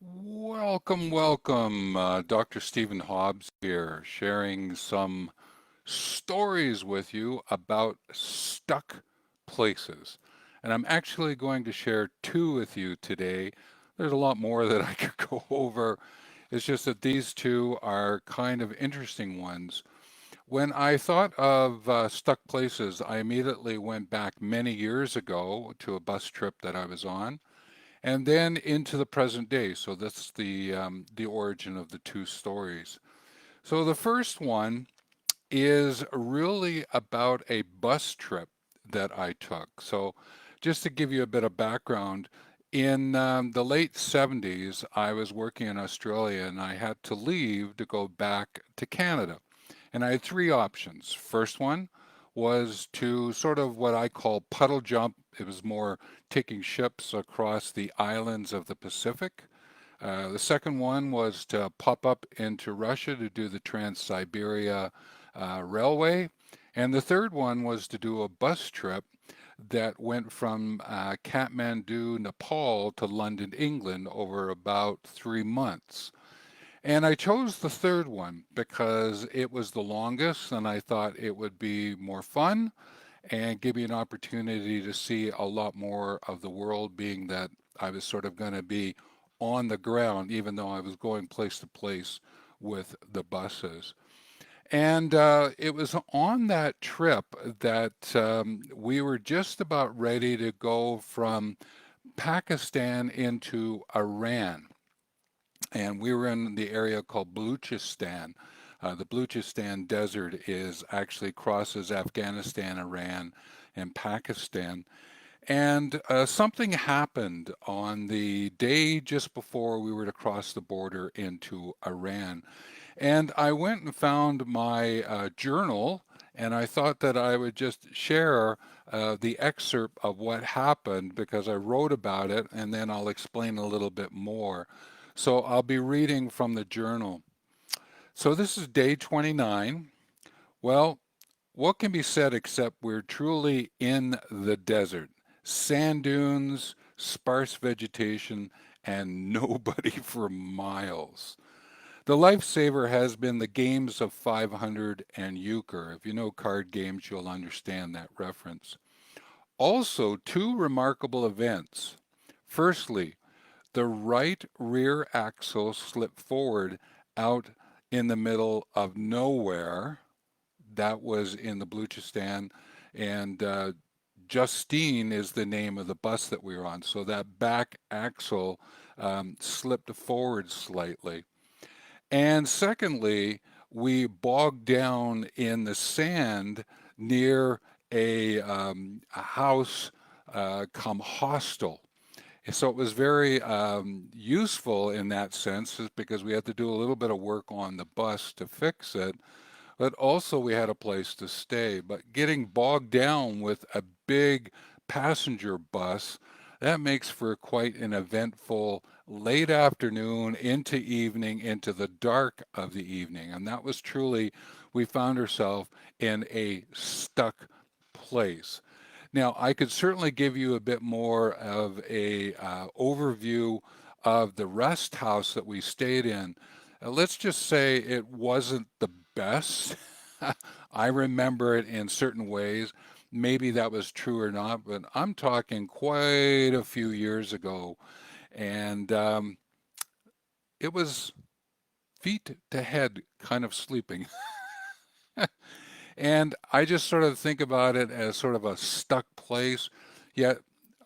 Welcome, welcome. Dr. Stephen Hobbs here, sharing some stories with you about stuck places. And I'm actually going to share two with you today. There's a lot more that I could go over. It's just that these two are kind of interesting ones. When I thought of stuck places, I immediately went back many years ago to a bus trip that I was on and then into the present day. So that's the origin of the two stories. So the first one is really about a bus trip that I took. So just to give you a bit of background, in the late 70s, I was working in Australia and I had to leave to go back to Canada. And I had three options. First one was to sort of what I call puddle jump. It was more taking ships across the islands of the Pacific. The second one was to pop up into Russia to do the Trans-Siberia Railway. And the third one was to do a bus trip that went from Kathmandu, Nepal to London, England over about 3 months. And I chose the third one because it was the longest and I thought it would be more fun and give me an opportunity to see a lot more of the world, being that I was sort of going to be on the ground, even though I was going place to place with the buses. And it was on that trip that we were just about ready to go from Pakistan into Iran. And we were in the area called Balochistan. The Balochistan Desert is actually crosses Afghanistan, Iran, and Pakistan. And something happened on the day just before we were to cross the border into Iran. And I went and found my journal, and I thought that I would just share the excerpt of what happened because I wrote about it, and then I'll explain a little bit more. So I'll be reading from the journal. So this is day 29. Well, what can be said except we're truly in the desert? Sand dunes, sparse vegetation, and nobody for miles. The lifesaver has been the games of 500 and euchre. If you know card games, you'll understand that reference. Also, two remarkable events. Firstly, the right rear axle slipped forward out in the middle of nowhere. That was in the Balochistan, and Justine is the name of the bus that we were on. So that back axle slipped forward slightly. And secondly, we bogged down in the sand near a house come hostel. So it was very useful in that sense, is because we had to do a little bit of work on the bus to fix it, but also we had a place to stay. But getting bogged down with a big passenger bus, that makes for quite an eventful late afternoon into evening, into the dark of the evening. And that was truly, we found ourselves in a stuck place. Now, I could certainly give you a bit more of a overview of the rest house that we stayed in. Let's just say it wasn't the best. I remember it in certain ways. Maybe that was true or not, but I'm talking quite a few years ago, and it was feet to head kind of sleeping. And I just sort of think about it as sort of a stuck place, yet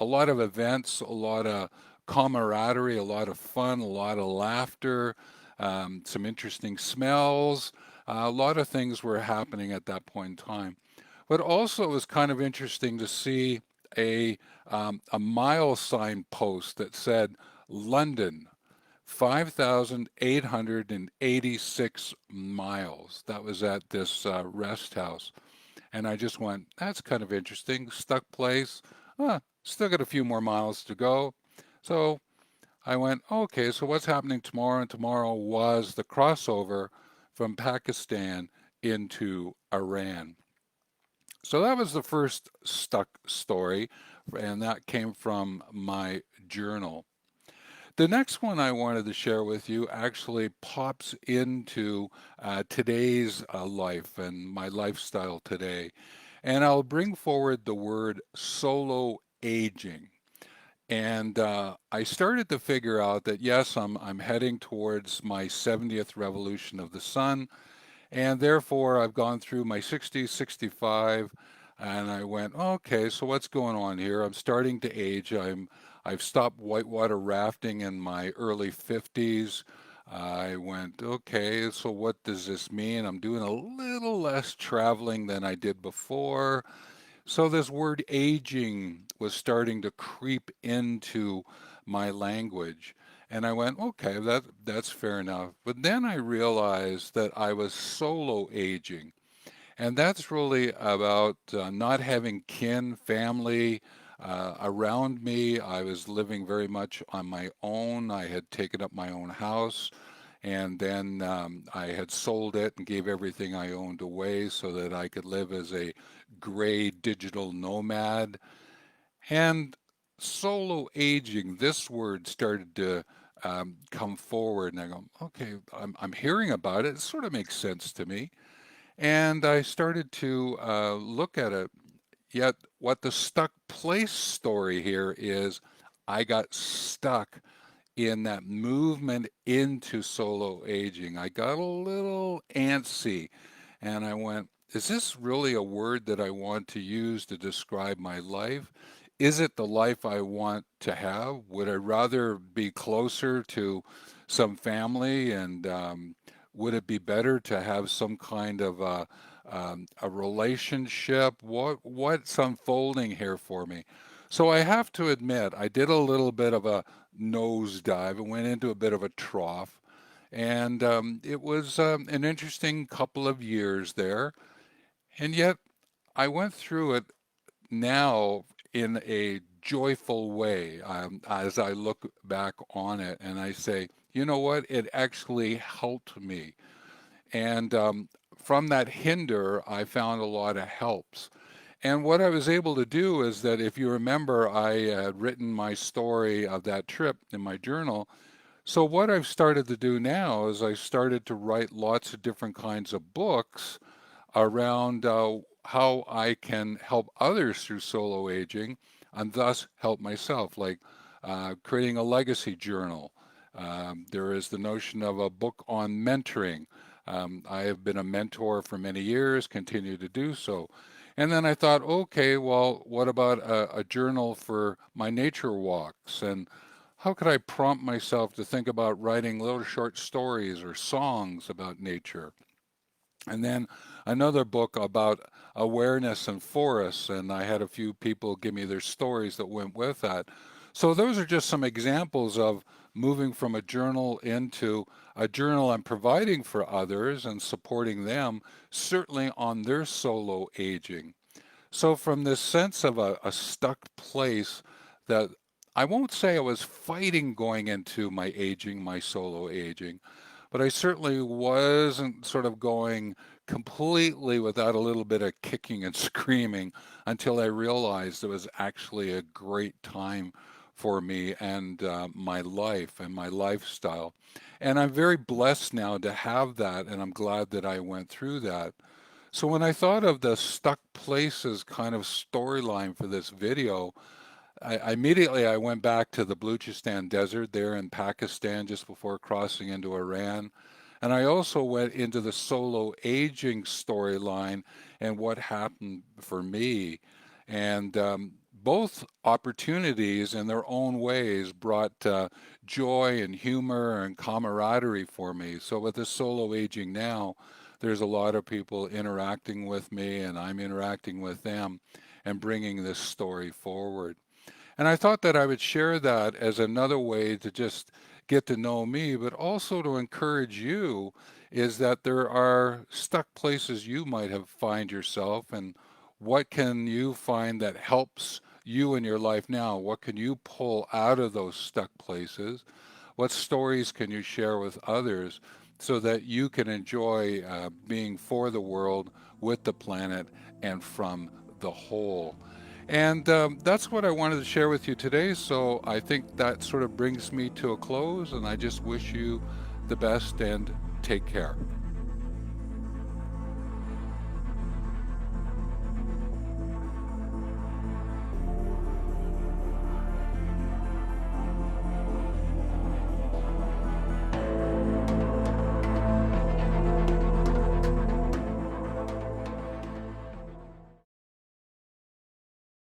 a lot of events, a lot of camaraderie, a lot of fun, a lot of laughter, some interesting smells. A lot of things were happening at that point in time. But also, it was kind of interesting to see a mile sign post that said London, 5,886 miles. That was at this rest house. And I just went, that's kind of interesting. Stuck place. Still got a few more miles to go. So I went, okay, so what's happening tomorrow? And tomorrow was the crossover from Pakistan into Iran. So that was the first stuck story, and that came from my journal. The next one I wanted to share with you actually pops into today's life and my lifestyle today. And I'll bring forward the word solo aging. And I started to figure out that yes, I'm heading towards my 70th revolution of the sun, and therefore I've gone through my 60s, 65, and I went, okay, so what's going on here? I'm starting to age. I've stopped whitewater rafting in my early 50s. I went, okay, so what does this mean? I'm doing a little less traveling than I did before. So this word aging was starting to creep into my language. And I went, okay, that's fair enough. But then I realized that I was solo aging. And that's really about not having kin, family around me. I was living very much on my own. I had taken up my own house. And then I had sold it and gave everything I owned away so that I could live as a gray digital nomad. And solo aging, this word started to come forward, and I go, okay, I'm hearing about it. It sort of makes sense to me. And I started to look at it. Yet, what the stuck place story here is, I got stuck in that movement into solo aging. I got a little antsy and I went, is this really a word that I want to use to describe my life? Is it the life I want to have? Would I rather be closer to some family and would it be better to have some kind of a relationship? What's unfolding here for me? So I have to admit, I did a little bit of a nosedive and went into a bit of a trough. And it was an interesting couple of years there. And yet I went through it now in a joyful way as I look back on it and I say, you know what? It actually helped me. And from that hinder, I found a lot of helps. And what I was able to do is that if you remember, I had written my story of that trip in my journal. So what I've started to do now is I started to write lots of different kinds of books around how I can help others through solo aging and thus help myself, like creating a legacy journal. There is the notion of a book on mentoring. I have been a mentor for many years, continue to do so. And then I thought, okay, well, what about a journal for my nature walks? And how could I prompt myself to think about writing little short stories or songs about nature? And then another book about awareness in forests, and I had a few people give me their stories that went with that. So those are just some examples of moving from a journal into a journal I'm providing for others and supporting them, certainly on their solo aging. So from this sense of a stuck place that I won't say I was fighting going into my aging, my solo aging, but I certainly wasn't sort of going completely without a little bit of kicking and screaming until I realized it was actually a great time for me and my life and my lifestyle. And I'm very blessed now to have that, and I'm glad that I went through that. So when I thought of the stuck places kind of storyline for this video, I went back to the Balochistan desert there in Pakistan just before crossing into Iran. And I also went into the solo aging storyline and what happened for me. And both opportunities in their own ways brought joy and humor and camaraderie for me. So with the solo aging now, there's a lot of people interacting with me and I'm interacting with them and bringing this story forward. And I thought that I would share that as another way to just get to know me, but also to encourage you is that there are stuck places you might have find yourself and what can you find that helps you in your life now? What can you pull out of those stuck places? What stories can you share with others so that you can enjoy being for the world, with the planet, and from the whole? And that's what I wanted to share with you today. So I think that sort of brings me to a close, and I just wish you the best and take care.